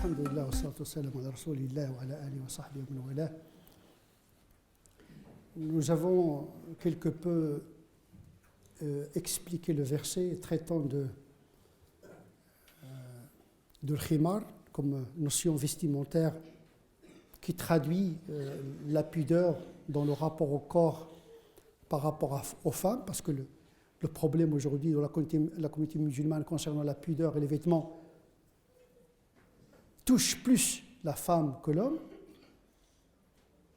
Alhamdulillah wa salatu wa salam ala rasulillah wa ala alihi wa sahbihi wa man wala. Nous avons quelque peu expliqué le verset traitant de l'khimar comme notion vestimentaire qui traduit la pudeur dans le rapport au corps par rapport aux femmes, parce que le problème aujourd'hui dans la communauté musulmane concernant la pudeur et les vêtements touche plus la femme que l'homme.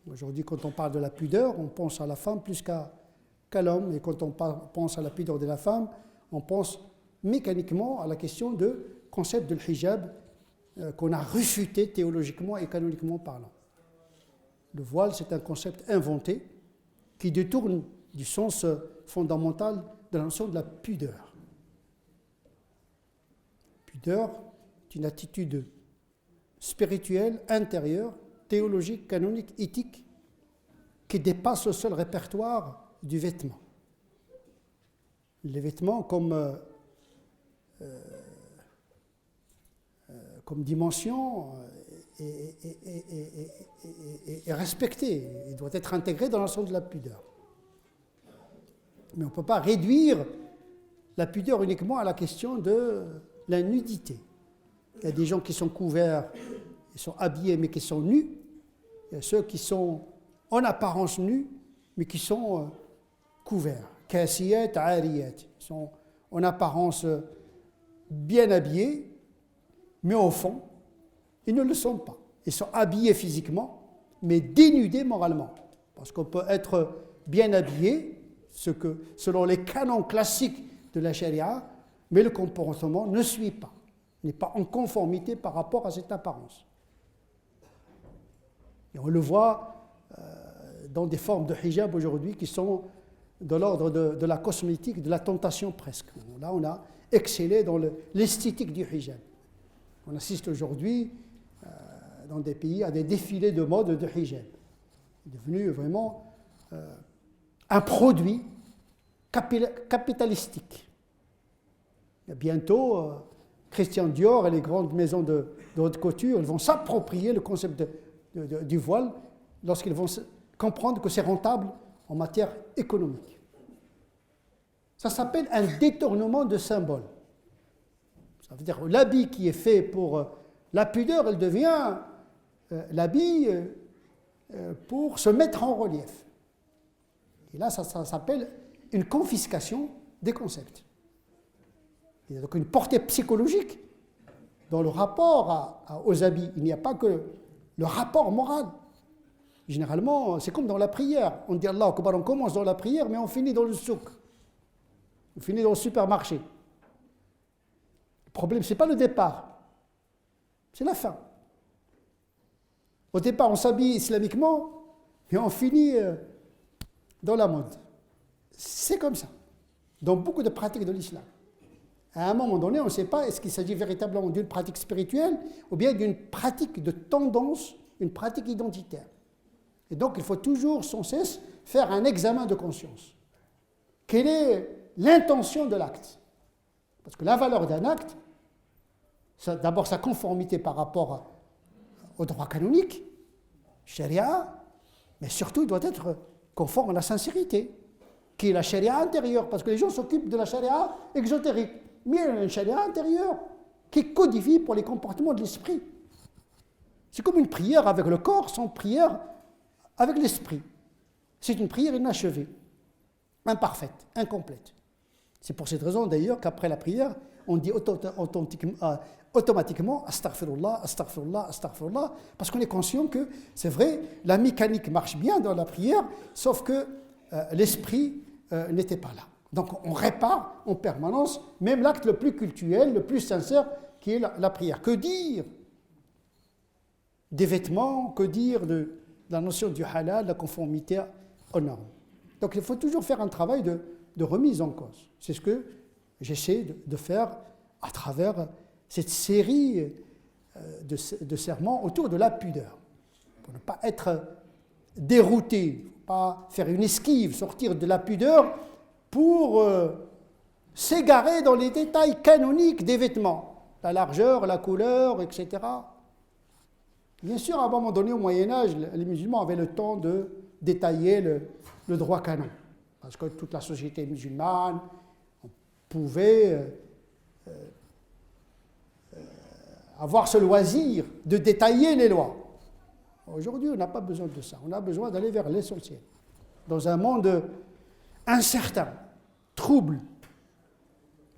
Aujourd'hui, quand on parle de la pudeur, on pense à la femme plus qu'à l'homme, et quand on pense à la pudeur de la femme, on pense mécaniquement à la question du concept de l'hijab qu'on a refuté théologiquement et canoniquement parlant. Le voile, c'est un concept inventé qui détourne du sens fondamental de la notion de la pudeur. Pudeur est une attitude spirituelle, intérieure, théologique, canonique, éthique, qui dépasse le seul répertoire du vêtement. Les vêtements comme dimension est respecté, il doit être intégré dans l'ensemble de la pudeur. Mais on ne peut pas réduire la pudeur uniquement à la question de la nudité. Il y a des gens qui sont couverts, ils sont habillés mais qui sont nus. Il y a ceux qui sont en apparence nus mais qui sont couverts. Kasiyat, ariyat. Ils sont en apparence bien habillés, mais au fond, ils ne le sont pas. Ils sont habillés physiquement, mais dénudés moralement. Parce qu'on peut être bien habillé, selon les canons classiques de la charia, mais le comportement ne suit pas, n'est pas en conformité par rapport à cette apparence. Et on le voit dans des formes de hijab aujourd'hui qui sont de l'ordre de la cosmétique, de la tentation presque. Là, on a excellé dans l'esthétique du hijab. On assiste aujourd'hui dans des pays à des défilés de mode de hijab. C'est devenu vraiment un produit capitalistique. Et bientôt, Christian Dior et les grandes maisons de haute couture, ils vont s'approprier le concept du voile lorsqu'ils vont comprendre que c'est rentable en matière économique. Ça s'appelle un détournement de symbole. Ça veut dire que l'habit qui est fait pour la pudeur, elle devient l'habit pour se mettre en relief. Et là, ça s'appelle une confiscation des concepts. Il y a donc une portée psychologique dans le rapport aux habits. Il n'y a pas que le rapport moral. Généralement, c'est comme dans la prière. On dit Allah Akbar, on commence dans la prière, mais on finit dans le souk. On finit dans le supermarché. Le problème, ce n'est pas le départ, c'est la fin. Au départ, on s'habille islamiquement, et on finit dans la mode. C'est comme ça, dans beaucoup de pratiques de l'islam. À un moment donné, on ne sait pas est-ce qu'il s'agit véritablement d'une pratique spirituelle ou bien d'une pratique de tendance, une pratique identitaire. Et donc, il faut toujours, sans cesse, faire un examen de conscience. Quelle est l'intention de l'acte? Parce que la valeur d'un acte, d'abord sa conformité par rapport au droit canonique, charia, mais surtout il doit être conforme à la sincérité, qui est la charia intérieure, parce que les gens s'occupent de la charia exotérique. Mais il y a une charia intérieure qui codifie pour les comportements de l'esprit. C'est comme une prière avec le corps sans prière avec l'esprit. C'est une prière inachevée, imparfaite, incomplète. C'est pour cette raison d'ailleurs qu'après la prière, on dit automatiquement astaghfirullah, astaghfirullah, astaghfirullah, parce qu'on est conscient que c'est vrai, la mécanique marche bien dans la prière, sauf que l'esprit n'était pas là. Donc on répare en permanence, même l'acte le plus cultuel, le plus sincère, qui est la prière. Que dire des vêtements, que dire de la notion du halal, la conformité aux normes. Donc il faut toujours faire un travail de remise en cause. C'est ce que j'essaie de faire à travers cette série de sermons autour de la pudeur. Pour ne pas être dérouté, pas faire une esquive, sortir de la pudeur pour s'égarer dans les détails canoniques des vêtements, la largeur, la couleur, etc. Bien sûr, à un moment donné, au Moyen-Âge, les musulmans avaient le temps de détailler le droit canon. Parce que toute la société musulmane pouvait avoir ce loisir de détailler les lois. Aujourd'hui, on n'a pas besoin de ça. On a besoin d'aller vers l'essentiel. Dans un monde incertain, trouble,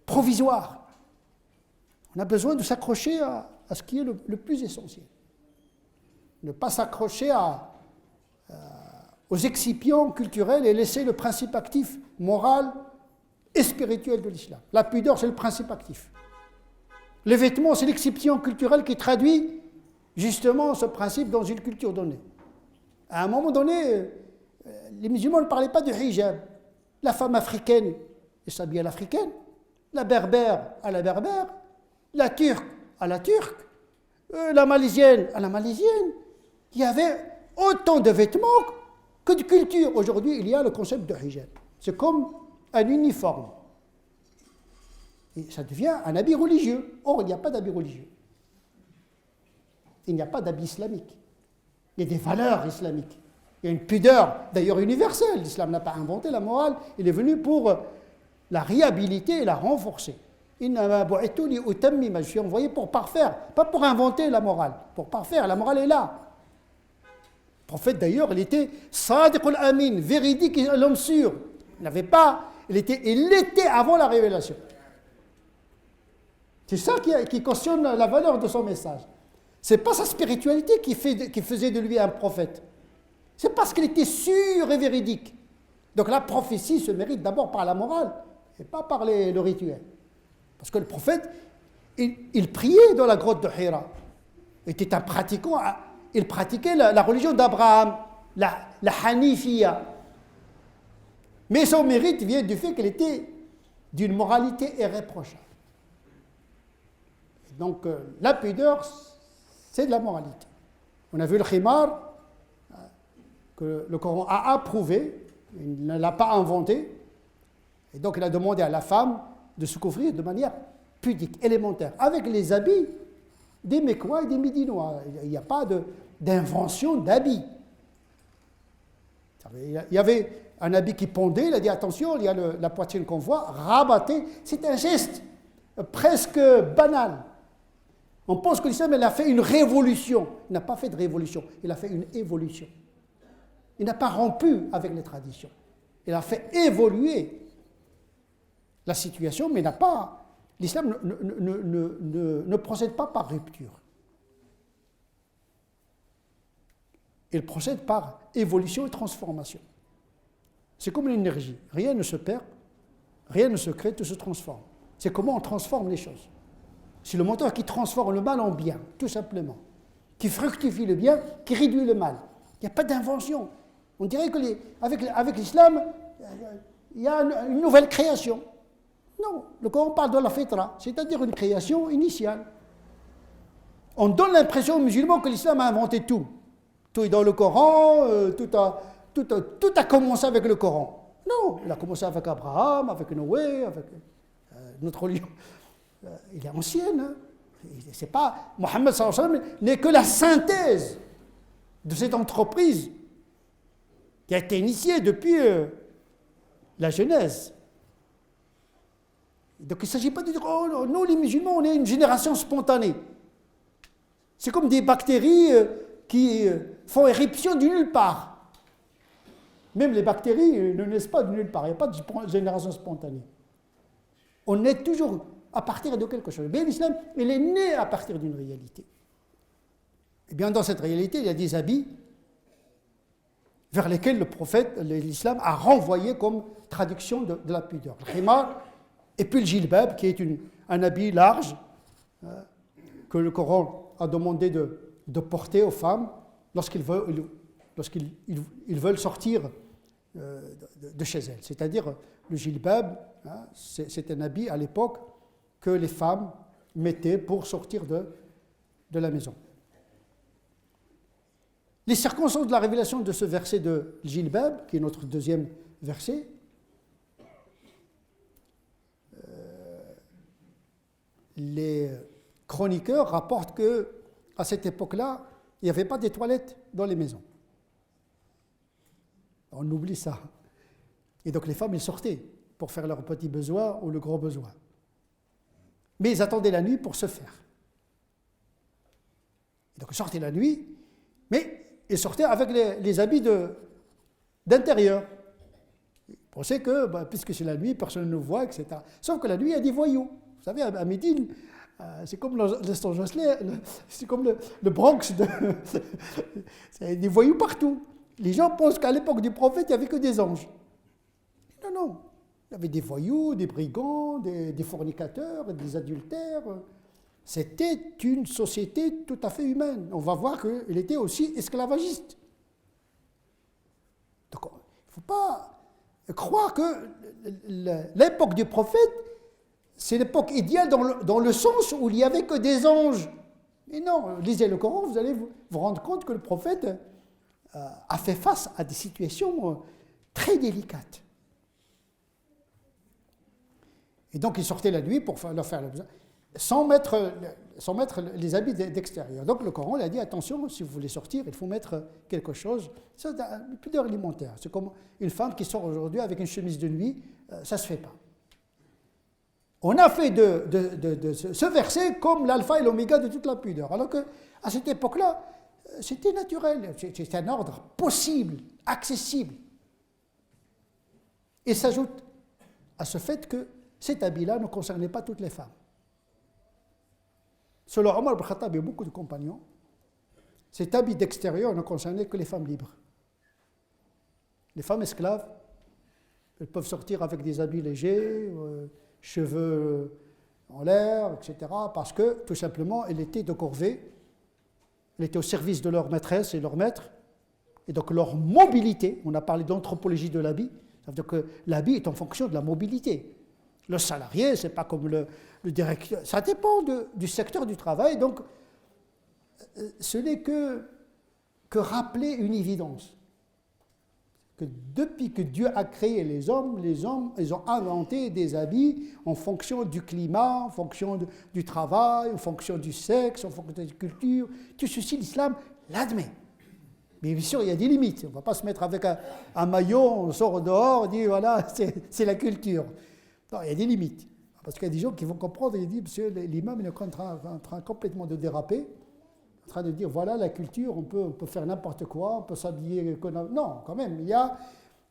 provisoire, on a besoin de s'accrocher à ce qui est le plus essentiel. Ne pas s'accrocher aux excipients culturels et laisser le principe actif moral et spirituel de l'islam. La pudeur, c'est le principe actif. Les vêtements, c'est l'excipient culturel qui traduit justement ce principe dans une culture donnée. À un moment donné, les musulmans ne parlaient pas de hijab. La femme africaine, elle s'habille à l'africaine, la berbère à la berbère, la turque à la turque, la malaisienne à la malaisienne. Il y avait autant de vêtements que de culture. Aujourd'hui, il y a le concept de hijab. C'est comme un uniforme. Et ça devient un habit religieux. Or, il n'y a pas d'habit religieux. Il n'y a pas d'habit islamique. Il y a des valeurs islamiques. Il y a une pudeur, d'ailleurs universelle. L'islam n'a pas inventé la morale. Il est venu pour la réhabiliter et la renforcer. Je suis envoyé pour parfaire, pas pour inventer la morale. Pour parfaire, la morale est là. Le prophète, d'ailleurs, il était sadiq al-amin, véridique et l'homme sûr. Il n'avait pas, il l'était avant la révélation. C'est ça qui cautionne la valeur de son message. Ce n'est pas sa spiritualité qui faisait de lui un prophète. C'est parce qu'il était sûr et véridique. Donc la prophétie se mérite d'abord par la morale et pas par le rituel. Parce que le prophète, il priait dans la grotte de Hira. Il était un pratiquant. Il pratiquait la religion d'Abraham, la Hanifia. Mais son mérite vient du fait qu'il était d'une moralité irréprochable. Donc la pudeur, c'est de la moralité. On a vu le khimar, que le Coran a approuvé, il ne l'a pas inventé, et donc il a demandé à la femme de se couvrir de manière pudique, élémentaire, avec les habits des Mécois et des Médinois. Il n'y a pas d'invention d'habits. Il y avait un habit qui pendait, il a dit attention, il y a la poitrine qu'on voit, rabattée. C'est un geste presque banal. On pense que l'islam a fait une révolution. Il n'a pas fait de révolution, il a fait une évolution. Il n'a pas rompu avec les traditions. Il a fait évoluer la situation, mais n'a pas. L'islam ne procède pas par rupture. Il procède par évolution et transformation. C'est comme l'énergie. Rien ne se perd, rien ne se crée, tout se transforme. C'est comment on transforme les choses. C'est le moteur qui transforme le mal en bien, tout simplement. Qui fructifie le bien, qui réduit le mal. Il n'y a pas d'invention. On dirait qu'avec l'islam, il y a une nouvelle création. Non, le Coran parle de la fitra, c'est-à-dire une création initiale. On donne l'impression aux musulmans que l'islam a inventé tout. Tout est dans le Coran, tout a commencé avec le Coran. Non, il a commencé avec Abraham, avec Noé, avec notre religion. Il est ancienne. Hein. C'est pas, Mohammed sallallahu alayhi wa sallam n'est que la synthèse de cette entreprise qui a été initiée depuis la Genèse. Donc il ne s'agit pas de dire, oh, nous les musulmans, on est une génération spontanée. C'est comme des bactéries qui font éruption de nulle part. Même les bactéries ne naissent pas de nulle part, il n'y a pas de génération spontanée. On est toujours à partir de quelque chose. Bien l'islam, il est né à partir d'une réalité. Et bien dans cette réalité, il y a des habits vers lesquels le prophète, l'islam, a renvoyé comme traduction de la pudeur. Le khimar, et puis le jilbab, qui est un habit large que le Coran a demandé de porter aux femmes lorsqu'ils veulent sortir de chez elles. C'est-à-dire le jilbab, hein, c'est un habit à l'époque que les femmes mettaient pour sortir de la maison. Les circonstances de la révélation de ce verset de Jilbab, qui est notre deuxième verset, les chroniqueurs rapportent qu'à cette époque-là, Il n'y avait pas des toilettes dans les maisons. On oublie ça. Et donc les femmes, elles sortaient pour faire leurs petits besoins ou le gros besoin. Mais ils attendaient la nuit pour se faire. Et donc ils sortaient la nuit, mais ils sortaient avec les habits d'intérieur. Ils pensaient que, puisque c'est la nuit, personne ne nous voit, etc. Sauf que la nuit, il y a des voyous. Vous savez, à Médine, c'est comme Los Angeles, c'est comme le Bronx. C'est des voyous partout. Les gens pensent qu'à l'époque du prophète, il n'y avait que des anges. Non, non. Il y avait des voyous, des brigands, des fornicateurs, des adultères. C'était une société tout à fait humaine. On va voir qu'elle était aussi esclavagiste. Donc, il ne faut pas croire que l'époque du prophète, c'est l'époque idéale dans le sens où il n'y avait que des anges. Mais non, lisez le Coran, vous allez vous rendre compte que le prophète a fait face à des situations très délicates. Et donc, il sortait la nuit pour leur faire le besoin, sans mettre les habits d'extérieur. Donc, le Coran il a dit, attention, si vous voulez sortir, il faut mettre quelque chose. C'est une pudeur alimentaire. C'est comme une femme qui sort aujourd'hui avec une chemise de nuit, ça ne se fait pas. On a fait de ce verset comme l'alpha et l'oméga de toute la pudeur. Alors qu'à cette époque-là, c'était naturel, c'était un ordre possible, accessible. Et s'ajoute à ce fait que cet habit-là ne concernait pas toutes les femmes. Selon Omar ibn Khattab et beaucoup de compagnons, cet habit d'extérieur ne concernait que les femmes libres. Les femmes esclaves, elles peuvent sortir avec des habits légers, cheveux en l'air, etc., parce que, tout simplement, elles étaient de corvée, elles étaient au service de leur maîtresse et leur maître, et donc leur mobilité, on a parlé d'anthropologie de l'habit, ça veut dire que l'habit est en fonction de la mobilité. Le salarié, ce n'est pas comme le directeur, ça dépend du secteur du travail, donc ce n'est que rappeler une évidence. Que depuis que Dieu a créé les hommes, ils ont inventé des habits en fonction du climat, en fonction du travail, en fonction du sexe, en fonction de la culture. Tout ceci, l'islam l'admet. Mais bien sûr, il y a des limites. On ne va pas se mettre avec un maillot, on sort dehors, on dit voilà, c'est la culture. Non, il y a des limites. Parce qu'il y a des gens qui vont comprendre et disent, monsieur, l'imam est en train complètement de déraper, en train de dire, voilà, la culture, on peut faire n'importe quoi, on peut s'habiller. Non, quand même, il y a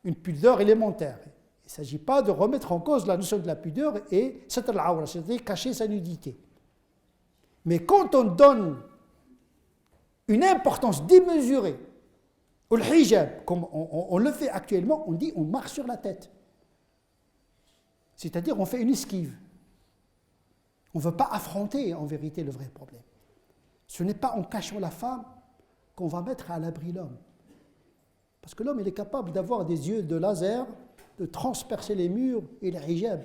une pudeur élémentaire. Il ne s'agit pas de remettre en cause la notion de la pudeur et c'est-à-dire cacher sa nudité. Mais quand on donne une importance démesurée au hijab, comme on le fait actuellement, on dit on marche sur la tête. C'est-à-dire on fait une esquive. On ne veut pas affronter en vérité le vrai problème. Ce n'est pas en cachant la femme qu'on va mettre à l'abri l'homme. Parce que l'homme, il est capable d'avoir des yeux de laser, de transpercer les murs et les hijabs.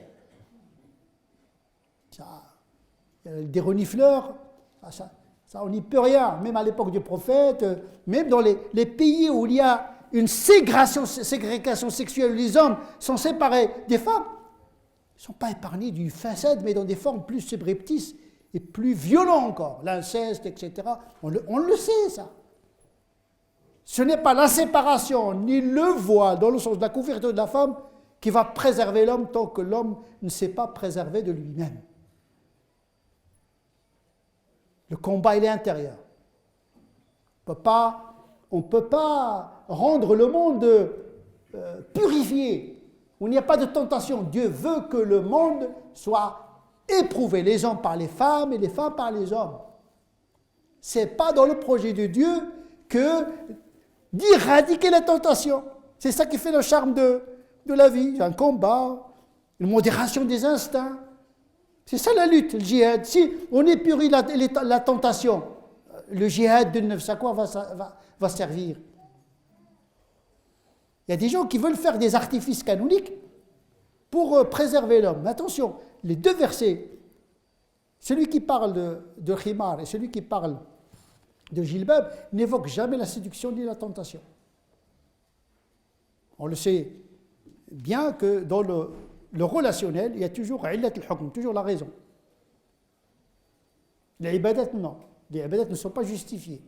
Des renifleurs, ça on n'y peut rien. Même à l'époque du prophète, même dans les pays où il y a une ségrégation sexuelle, où les hommes sont séparés des femmes, ils ne sont pas épargnés du facade, mais dans des formes plus subreptices et plus violentes encore. L'inceste, etc. On le sait, ça. Ce n'est pas la séparation, ni le voile, dans le sens de la couverture de la femme, qui va préserver l'homme tant que l'homme ne s'est pas préservé de lui-même. Le combat, il est intérieur. On ne peut pas rendre le monde purifié, où il n'y a pas de tentation. Dieu veut que le monde soit éprouvé, les hommes par les femmes et les femmes par les hommes. Ce n'est pas dans le projet de Dieu que d'éradiquer la tentation. C'est ça qui fait le charme de la vie. C'est un combat, une modération des instincts. C'est ça la lutte, le djihad. Si on épurie la tentation, le djihad de neuf, à quoi va servir? Il y a des gens qui veulent faire des artifices canoniques pour préserver l'homme. Mais attention, les deux versets, celui qui parle de khimar et celui qui parle de jilbab, n'évoquent jamais la séduction ni la tentation. On le sait bien que dans le relationnel, il y a toujours illat al-hukm, toujours la raison. Les ibadat, non. Les ibadat ne sont pas justifiées.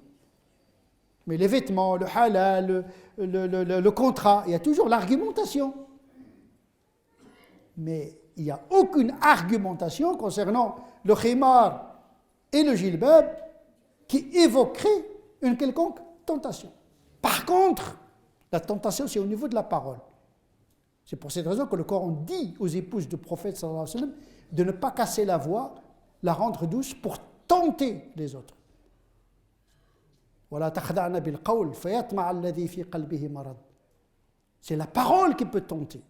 Mais les vêtements, le halal, le contrat, il y a toujours l'argumentation. Mais il n'y a aucune argumentation concernant le khimar et le jilbab qui évoquerait une quelconque tentation. Par contre, la tentation, c'est au niveau de la parole. C'est pour cette raison que le Coran dit aux épouses du prophète sallallahu alayhi wa sallam de ne pas casser la voix, la rendre douce pour tenter les autres. C'est la parole qui peut tenter.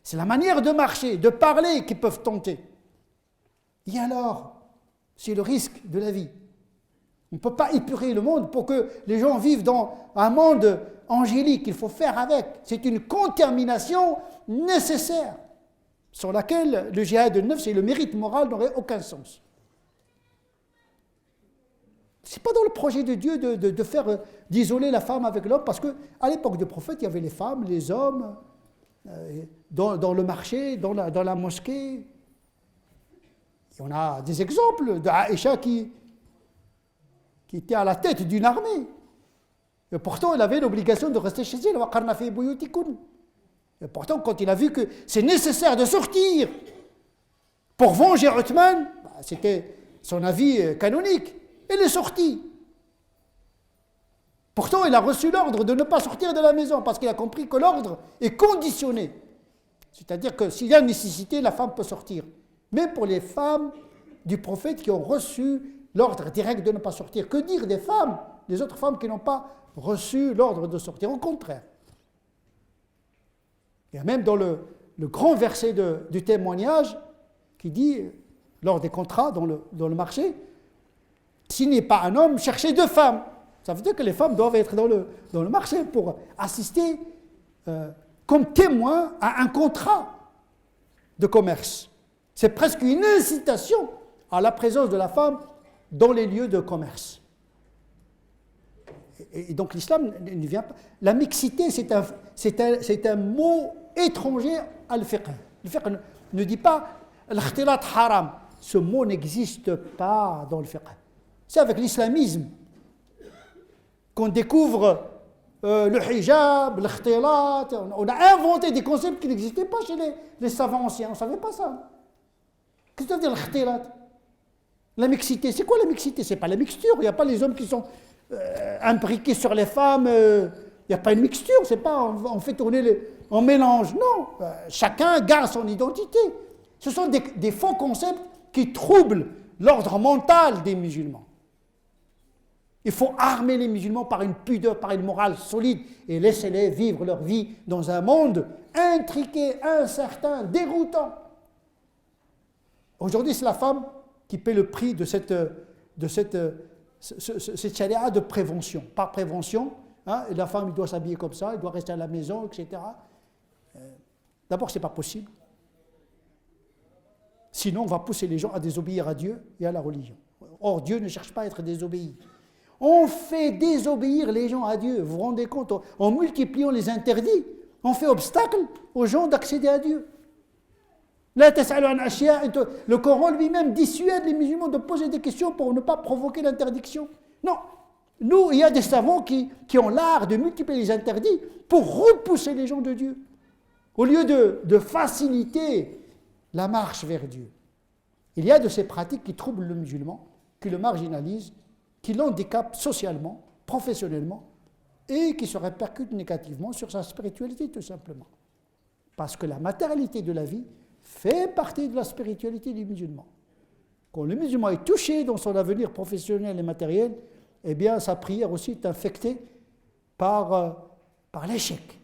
C'est la manière de marcher, de parler qui peuvent tenter. Et alors, c'est le risque de la vie. On ne peut pas épurer le monde pour que les gens vivent dans un monde angélique. Il faut faire avec. C'est une contamination nécessaire sur laquelle le djihad al-nafs et le mérite moral n'auraient aucun sens. Ce n'est pas dans le projet de Dieu d'isoler la femme avec l'homme, parce qu'à l'époque du prophète, il y avait les femmes, les hommes, dans le marché, dans la mosquée. Et on a des exemples d'Aïcha qui était à la tête d'une armée. Et pourtant, elle avait l'obligation de rester chez elle. Et pourtant, quand il a vu que c'est nécessaire de sortir pour venger Uthman, c'était son avis canonique. Elle est sortie. Pourtant, il a reçu l'ordre de ne pas sortir de la maison parce qu'il a compris que l'ordre est conditionné. C'est-à-dire que s'il y a nécessité, la femme peut sortir. Même pour les femmes du prophète qui ont reçu l'ordre direct de ne pas sortir. Que dire des femmes, des autres femmes qui n'ont pas reçu l'ordre de sortir? Au contraire. Il y a même dans le grand verset du témoignage qui dit, lors des contrats dans le marché, s'il n'est pas un homme, cherchez 2 femmes. Ça veut dire que les femmes doivent être dans le marché pour assister comme témoin à un contrat de commerce. C'est presque une incitation à la présence de la femme dans les lieux de commerce. Et donc l'islam ne vient pas. La mixité, c'est un mot étranger à le fiqh. Le fiqh ne dit pas l'khtilat haram. Ce mot n'existe pas dans le fiqh. C'est avec l'islamisme qu'on découvre le hijab, l'khtilat. On a inventé des concepts qui n'existaient pas chez les savants anciens. On ne savait pas ça. Qu'est-ce que ça veut dire l'khtilat? La mixité, c'est quoi la mixité? C'est pas la mixture. Il n'y a pas les hommes qui sont imbriqués sur les femmes. Il n'y a pas une mixture. C'est pas on fait tourner on mélange. Non. Chacun garde son identité. Ce sont des faux concepts qui troublent l'ordre mental des musulmans. Il faut armer les musulmans par une pudeur, par une morale solide et laisser-les vivre leur vie dans un monde intriqué, incertain, déroutant. Aujourd'hui, c'est la femme qui paie le prix de cette charia de prévention. Par prévention, la femme doit s'habiller comme ça, elle doit rester à la maison, etc. D'abord, ce n'est pas possible. Sinon, on va pousser les gens à désobéir à Dieu et à la religion. Or, Dieu ne cherche pas à être désobéi. On fait désobéir les gens à Dieu. Vous vous rendez compte, en multipliant les interdits, on fait obstacle aux gens d'accéder à Dieu. Le Coran lui-même dissuade les musulmans de poser des questions pour ne pas provoquer l'interdiction. Non. Nous, il y a des savants qui ont l'art de multiplier les interdits pour repousser les gens de Dieu. Au lieu de faciliter la marche vers Dieu. Il y a de ces pratiques qui troublent le musulman, qui le marginalisent, qui l'handicapent socialement, professionnellement, et qui se répercutent négativement sur sa spiritualité, tout simplement. Parce que la matérialité de la vie fait partie de la spiritualité du musulman. Quand le musulman est touché dans son avenir professionnel et matériel, eh bien sa prière aussi est infectée par l'échec.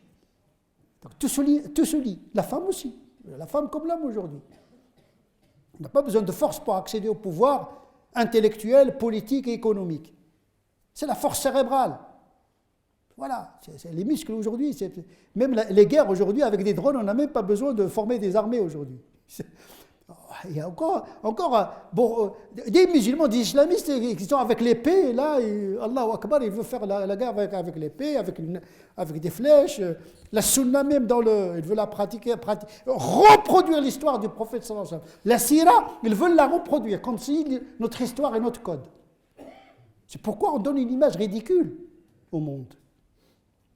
Donc tout se lie, la femme aussi, la femme comme l'homme aujourd'hui. On n'a pas besoin de force pour accéder au pouvoir intellectuel, politique et économique. C'est la force cérébrale. Voilà, c'est les muscles aujourd'hui. Même les guerres aujourd'hui, avec des drones, on n'a même pas besoin de former des armées aujourd'hui. Il y a encore des musulmans, des islamistes qui sont avec l'épée, là, Allahu Akbar, il veut faire la guerre avec l'épée, avec des flèches. La sunna même, il veut la pratiquer, reproduire l'histoire du prophète sallallahu alayhi wa sallam. La sira, ils veulent la reproduire, comme si notre histoire est notre code. C'est pourquoi on donne une image ridicule. au monde.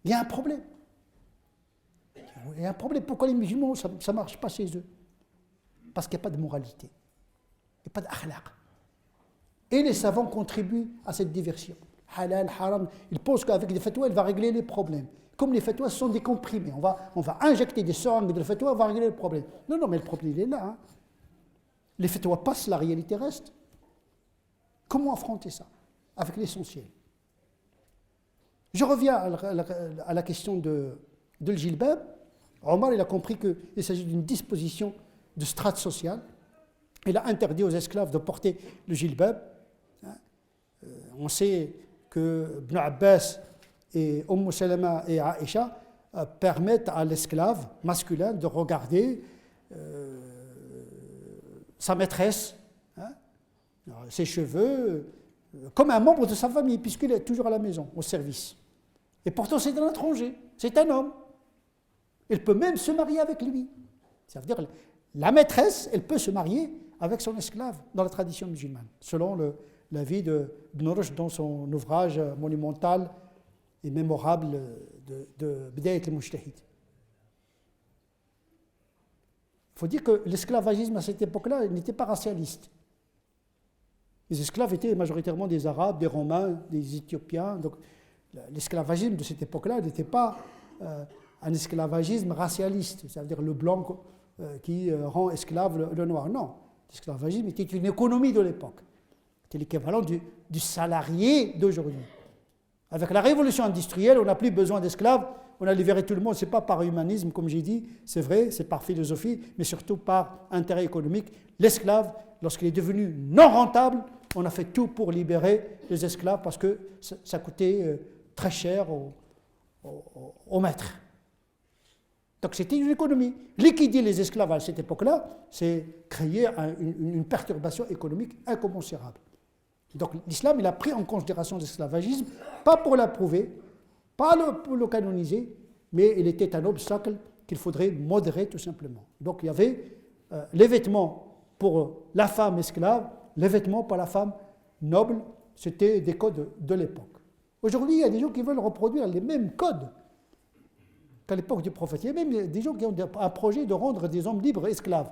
Il y a un problème. Il y a un problème. Pourquoi les musulmans, ça ne marche pas chez eux? Parce qu'il n'y a pas de moralité. Il n'y a pas d'akhlaq. Et les savants contribuent à cette diversion. Halal, haram. Ils pensent qu'avec des fatwas, il va régler les problèmes. Comme les fatwas sont des comprimés, on va injecter des seringues de fatwas, on va régler le problème. Non, mais le problème, il est là. Hein. Les fatwas passent, la réalité reste. Comment affronter ça? Avec l'essentiel. Je reviens à la question de le djilbab. Omar, il a compris qu'il s'agit d'une disposition de strate sociale. Il a interdit aux esclaves de porter le djilbab. On sait que Ibn Abbas et Salama et Aïcha permettent à l'esclave masculin de regarder sa maîtresse, ses cheveux, comme un membre de sa famille, puisqu'il est toujours à la maison, au service. Et pourtant, c'est un étranger, c'est un homme. Il peut même se marier avec lui. Ça veut dire la maîtresse, elle peut se marier avec son esclave dans la tradition musulmane, selon l'avis d'Ibn Rushd dans son ouvrage monumental et mémorable de Bidayat al-Mujtahid. Il faut dire que l'esclavagisme à cette époque-là n'était pas racialiste. Les esclaves étaient majoritairement des Arabes, des Romains, des Éthiopiens. Donc l'esclavagisme de cette époque-là n'était pas un esclavagisme racialiste, c'est-à-dire le blanc qui rend esclave le noir. Non, l'esclavagisme était une économie de l'époque. C'était l'équivalent du salarié d'aujourd'hui. Avec la révolution industrielle, on n'a plus besoin d'esclaves, on a libéré tout le monde. Ce n'est pas par humanisme, comme j'ai dit, c'est vrai, c'est par philosophie, mais surtout par intérêt économique. L'esclave, lorsqu'il est devenu non rentable, on a fait tout pour libérer les esclaves parce que ça coûtait très cher au maître. Donc c'était une économie. Liquider les esclaves à cette époque-là, c'est créer une perturbation économique incommensurable. Donc l'islam, il a pris en considération l'esclavagisme, pas pour l'approuver, pas pour le canoniser, mais il était un obstacle qu'il faudrait modérer tout simplement. Donc il y avait les vêtements pour la femme esclave, les vêtements pour la femme noble, c'était des codes de l'époque. Aujourd'hui, il y a des gens qui veulent reproduire les mêmes codes qu'à l'époque du prophète. Il y a même des gens qui ont un projet de rendre des hommes libres esclaves.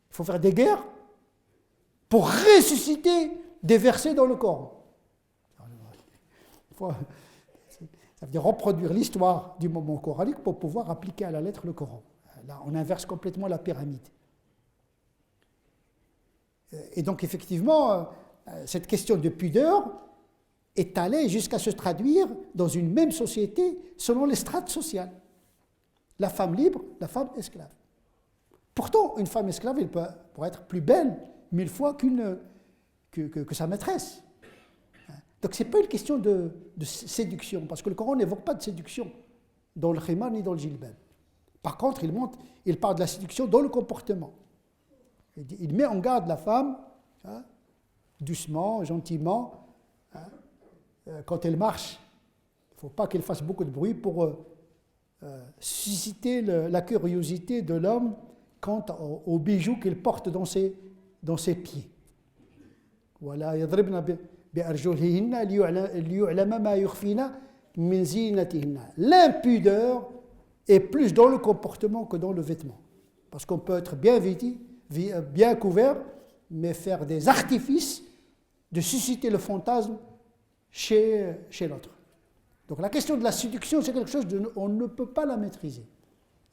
Il faut faire des guerres pour ressusciter des versets dans le Coran. Ça veut dire reproduire l'histoire du moment coranique pour pouvoir appliquer à la lettre le Coran. Là, on inverse complètement la pyramide. Et donc, effectivement, cette question de pudeur est allée jusqu'à se traduire dans une même société selon les strates sociales. La femme libre, la femme esclave. Pourtant, une femme esclave, elle pourrait être plus belle 1000 fois que sa maîtresse. Donc, ce n'est pas une question de séduction, parce que le Coran n'évoque pas de séduction dans le khimar ni dans le djilbab. Par contre, il parle de la séduction dans le comportement. Il met en garde la femme, doucement, gentiment, quand elle marche. Il ne faut pas qu'elle fasse beaucoup de bruit pour susciter la curiosité de l'homme quant aux bijoux qu'elle porte dans ses pieds. Voilà, l'impudeur est plus dans le comportement que dans le vêtement. Parce qu'on peut être bien vêtu, bien couvert, mais faire des artifices de susciter le fantasme chez l'autre. Donc la question de la séduction, c'est quelque chose on ne peut pas la maîtriser.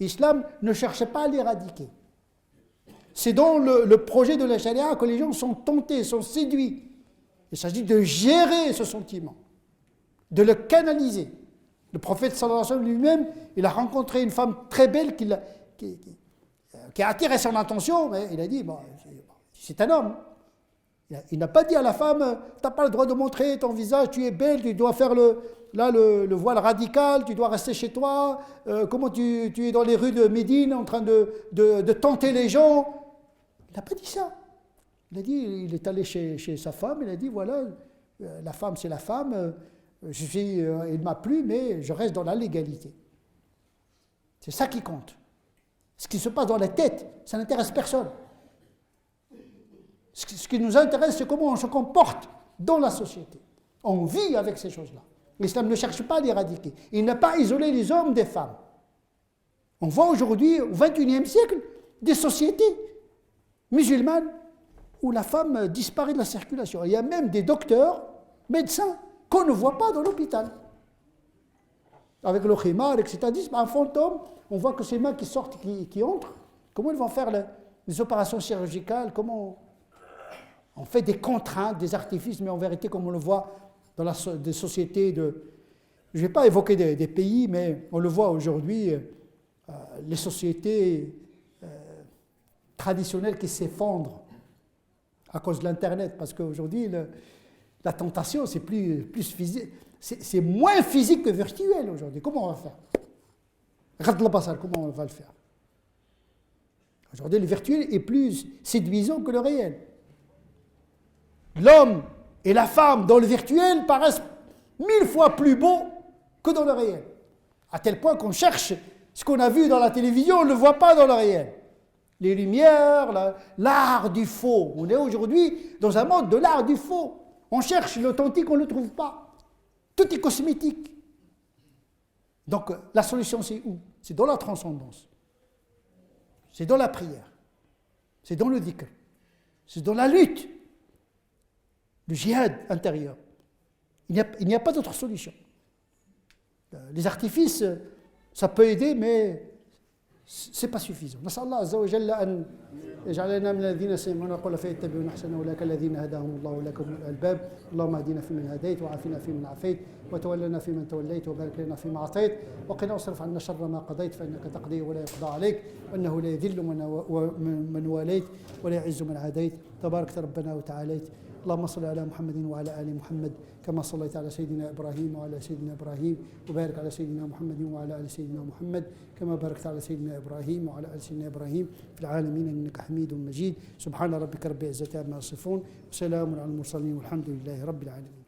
L'islam ne cherche pas à l'éradiquer. C'est dans le projet de la charia que les gens sont tentés, sont séduits. Il s'agit de gérer ce sentiment, de le canaliser. Le prophète sallallahu alayhi wa sallam lui-même, il a rencontré une femme très belle qui a attiré son attention, mais il a dit, bon, c'est un homme. Il n'a pas dit à la femme, tu n'as pas le droit de montrer ton visage, tu es belle, tu dois faire le voile radical, tu dois rester chez toi, comment tu es dans les rues de Médine en train de tenter les gens. Il n'a pas dit ça. Il a dit, il est allé chez sa femme, il a dit, voilà, la femme c'est la femme, il m'a plu, mais je reste dans la légalité. C'est ça qui compte. Ce qui se passe dans la tête, ça n'intéresse personne. Ce qui nous intéresse, c'est comment on se comporte dans la société. On vit avec ces choses-là. L'islam ne cherche pas à l'éradiquer. Il n'a pas isolé les hommes des femmes. On voit aujourd'hui, au XXIe siècle, des sociétés musulmanes où la femme disparaît de la circulation. Il y a même des docteurs, médecins, qu'on ne voit pas dans l'hôpital. Avec le khimar, etc. Un fantôme, on voit que ces mains qui sortent, qui entrent, comment ils vont faire les opérations chirurgicales, comment on fait des contraintes, des artifices, mais en vérité, comme on le voit dans des sociétés de... Je ne vais pas évoquer des pays, mais on le voit aujourd'hui, les sociétés traditionnelles qui s'effondrent à cause de l'Internet, parce qu'aujourd'hui, la tentation, c'est plus physique, c'est moins physique que virtuel aujourd'hui. Comment on va faire? Comment on va le faire? Aujourd'hui, le virtuel est plus séduisant que le réel. L'homme et la femme dans le virtuel paraissent 1000 fois plus beaux que dans le réel. À tel point qu'on cherche ce qu'on a vu dans la télévision, on ne le voit pas dans le réel. Les lumières, l'art du faux. On est aujourd'hui dans un monde de l'art du faux. On cherche l'authentique, on ne le trouve pas. Tout est cosmétique. Donc la solution, c'est où? C'est dans la transcendance. C'est dans la prière. C'est dans le dhikr. C'est dans la lutte. Le djihad intérieur. Il n'y a pas d'autre solution. Les artifices, ça peut aider, mais ce n'est pas suffisant. نسأل الله عز وجل أن يجعلنا من الذين يستمعون القول فيتبعون أحسنه أولئك الذين هداهم الله ولك هم الألباب اللهم اهدنا فيمن هديت وعافنا فيمن عافيت وتولنا فيمن توليت وبارك لنا فيما أعطيت وقنا واصرف عنا شر ما قضيت فإنك تقضي ولا يقضى عليك وأنه لا يذل من واليت ولا يعز من عاديت تبارك ربنا وتعاليت اللهم صل على محمد وعلى آل محمد كما صليت على سيدنا إبراهيم وعلى سيدنا إبراهيم وبارك على سيدنا محمد وعلى آل سيدنا محمد كما باركت على سيدنا إبراهيم وعلى آل سيدنا إبراهيم في العالمين إنك حميد مجيد سبحان ربك رب العزة عما يصفون وسلام على المرسلين والحمد لله رب العالمين.